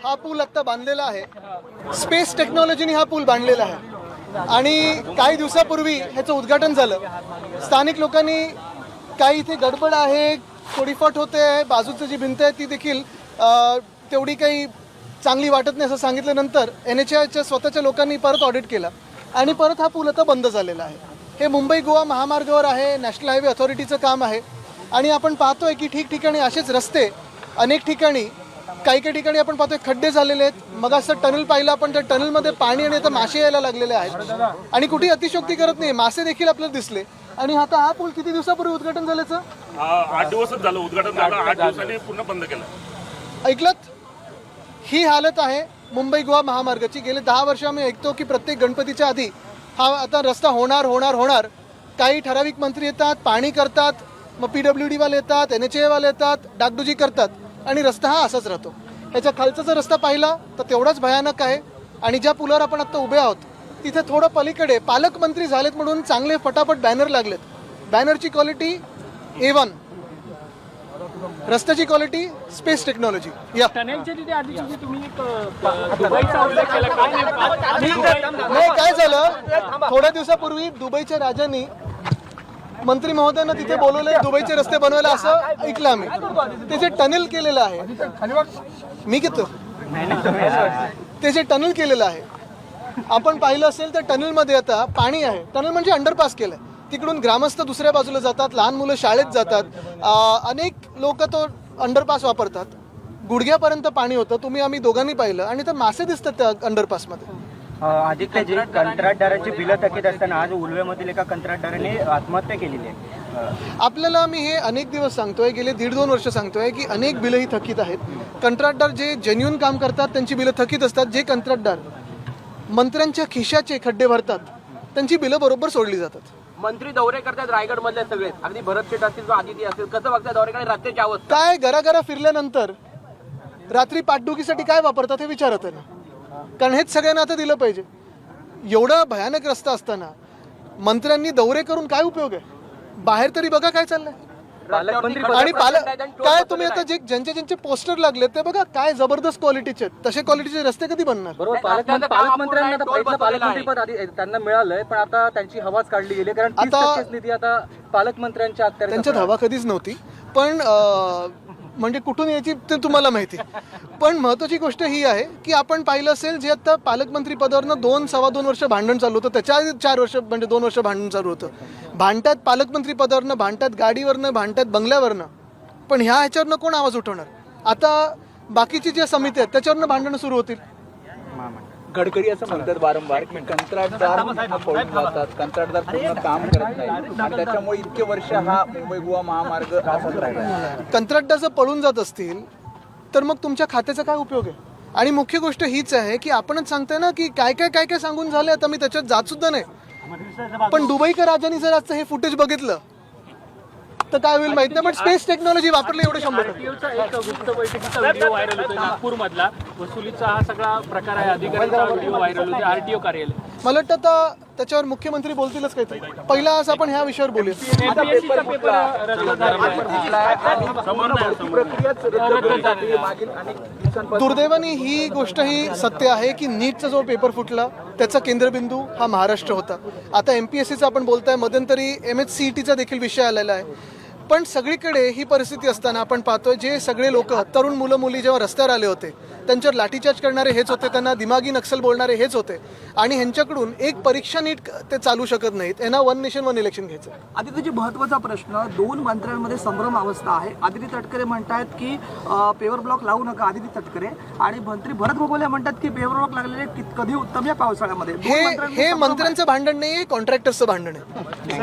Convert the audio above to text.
हा पूल आता बांधलेला आहे. स्पेस टेक्नॉलॉजीने हा पूल बांधलेला आहे आणि काही दिवसापूर्वी ह्याचं उद्घाटन झालं. स्थानिक लोकांनी काही इथे गडबड आहे, थोडीफाट होते आहे, बाजूची जी भिंत आहे ती देखील तेवढी काही चांगली वाटत नाही असं सांगितल्यानंतर NHAIच्या स्वतःच्या लोकांनी परत ऑडिट केला आणि परत हा पूल आता बंद झालेला आहे. हे मुंबई गोवा महामार्गावर आहे, नॅशनल हायवे अथॉरिटीचं काम आहे आणि आपण पाहतोय की ठिकठिकाणी असेच रस्ते अनेक ठिकाणी काही ठिकाणी आपण पाहतोय खड्डे झालेले आहेत. मग असं टनल पाहिलं आपण, त्या टनलमध्ये पाणी आणि आता मासे यायला लागलेले आहेत आणि कुठेही अतिशयोक्ती करत नाही, मासे देखील आपल्याला दिसले. आणि आता हा पूल किती दिवसापूर्वी उद्घाटन झाल्याचं 8 दिवसच झालं उद्घाटन झालं, 8 दिवसांनी पूर्ण बंद केलं. ऐकलत? ही हालत आहे मुंबई गोवा महामार्गाची. गेले 10 वर्ष आम्ही ऐकतो की प्रत्येक गणपतीच्या आधी हा आता रस्ता होणार होणार होणार. काही ठराविक मंत्री येतात, पाणी करतात, मग PWD वाले येतात, NHAI वाले येतात, डागडुजी करतात आणि रस्ता हा असाच राहतो. ह्याच्या खालचा जर रस्ता पाहिला तर तेवढाच भयानक आहे. आणि ज्या पुलावर आपण आता उभे आहोत तिथे थोडं पलीकडे पालकमंत्री झालेत म्हणून चांगले फटाफट बॅनर लागलेत. बॅनरची क्वालिटी A1, रस्त्याची क्वालिटी स्पेस टेक्नॉलॉजी. या नाही काय झालं, थोड्या दिवसापूर्वी दुबईच्या राजांनी मंत्री महोदयांना तिथे बोलवले दुबईचे रस्ते बनवायला असं ऐकलं आम्ही. ते जे टनेल केलेलं आहे, मी घेतो ते जे टनेल केलेलं आहे आपण पाहिलं असेल तर टनेलमध्ये आता पाणी आहे. टनेल म्हणजे अंडरपास केलंय, तिकडून ग्रामस्थ दुसऱ्या बाजूला जातात, लहान मुलं शाळेत जातात, अनेक लोक तो अंडरपास वापरतात. गुडघ्यापर्यंत पाणी होतं, तुम्ही आम्ही दोघांनी पाहिलं आणि तर मासे दिसतात त्या अंडरपासमध्ये. आदित्यजी, कंत्राटदाराची बिलं थकीत असताना आज उल्वेमधील एका कंत्राटदाराने आत्महत्या केलेली आहे. आपल्याला मी हे अनेक दिवस सांगतोय, गेले 1.5-2 वर्ष सांगतोय की अनेक बिलं ही थकीत आहेत. कंत्राटदार जे जेन्युन काम करतात त्यांची बिलं थकीत असतात. जे कंत्राटदार मंत्र्यांच्या खिशाचे खड्डे भरतात त्यांची बिलं बरोबर सोडली जातात. मंत्री दौरे करतात रायगड मधले सगळे, अगदी भरत शेठ असतील किंवा आदिती असतील, कसं बघतात दौऱ्याकडे रात्रीची अवस्था? काय घराघरा फिरल्यानंतर रात्री पाठदुखीसाठी काय वापरतात हे विचारत आहे ना, कारण हेच सगळ्यांना आता दिलं पाहिजे. एवढा भयानक रस्ता असताना मंत्र्यांनी दौरे करून काय उपयोग आहे? बाहेर तरी बघा काय चाललंय. आणि काय तुम्ही आता जे ज्यांचे पोस्टर लागले ते बघा, काय जबरदस्त क्वालिटीचे, तसे क्वालिटीचे रस्ते कधी बनणार? पालकमंत्र्यांना पालकमंत्री पद त्यांना मिळालंय, पण आता त्यांची हवाच काढली गेली, कारण 30% निधी आता पालकमंत्र्यांच्या त्यांच्यात हवा कधीच नव्हती. पण म्हणजे कुठून यायची ते तुम्हाला माहिती. पण महत्त्वाची गोष्ट ही आहे की आपण पाहिलं असेल जे आता पालकमंत्री पदावरनं 2-2.25 वर्ष भांडण चालू होतं, त्याच्या आधी 4 वर्ष म्हणजे 2 वर्ष भांडण चालू होतं. भांडतात पालकमंत्री पदावरनं, भांडतात गाडीवरनं, भांडतात बंगल्यावरनं, पण ह्याच्यावरनं कोण आवाज उठवणार? आता बाकीची ज्या समिती आहेत त्याच्यावरनं भांडणं सुरू होतील. गडकरी असं म्हणतात वारंवार की कंत्राटदार पळून जातात, कंत्राटदार पूर्ण काम करत नाही आणि त्याच्यामुळे इतके वर्ष हा मुंबई गोवा महामार्ग असाच राहिला. कंत्राटदार जर पळून जात असतील तर मग तुमच्या खात्याचा काय उपयोग आहे? आणि मुख्य गोष्ट हीच आहे की आपणच सांगताय ना की काय काय सांगून झाले. आता मी त्याच्यात जात सुद्धा नाही, पण दुबईकर राजांनी जर आजचं हे फुटेज बघितलं तर काय होईल माहित नाही. पण स्पेस टेक्नॉलॉजी वापरली एवढं 100%. एक गुप्त बैठकीचा व्हिडिओ व्हायरल होतोय नागपूर मधला, वसुलीचा हा सगळा प्रकार आहे, अधिकाऱ्यांचा व्हिडिओ व्हायरल होतोय RTO कार्यालय. मला वाटतं आता त्याच्यावर मुख्यमंत्री बोलतीलच काहीतरी. पहिला आज आपण ह्या विषयावर बोलूया. MPSCचा पेपर रद्द झाला. दुर्दैवाने ही गोष्ट ही सत्य आहे की नीटचा जो पेपर फुटला त्याचा केंद्रबिंदू हा महाराष्ट्र होता. आता MPSCचा आपण बोलताय, मध्यंतरी MHCETचा देखील विषय आलेला आहे. पण सगळीकडे ही परिस्थिती असताना आपण पाहतोय जे सगळे लोक तरुण मुलं मुली जेव्हा रस्त्यावर आले होते त्यांच्यावर लाठीचार्ज करणारे हेच होते, त्यांना दिमागी नक्सल बोलणारे हेच होते आणि ह्यांच्याकडून एक परीक्षा नीट ते चालू शकत नाहीत. यांना 1 नेशन 1 इलेक्शन घ्यायचं. आदित्यजी, महत्त्वाचा प्रश्न, 2 मंत्र्यांमध्ये संभ्रम अवस्था आहे. आदिती तटकरे म्हणतात की पेवर ब्लॉक लावू नका, आदिती तटकरे, आणि मंत्री भरत गोगोले म्हणतात की पेवर ब्लॉक लागलेले कधी उत्तम या पावसाळ्यामध्ये. हे मंत्र्यांचं भांडण नाही, कॉन्ट्रॅक्टर्सचं भांडण आहे.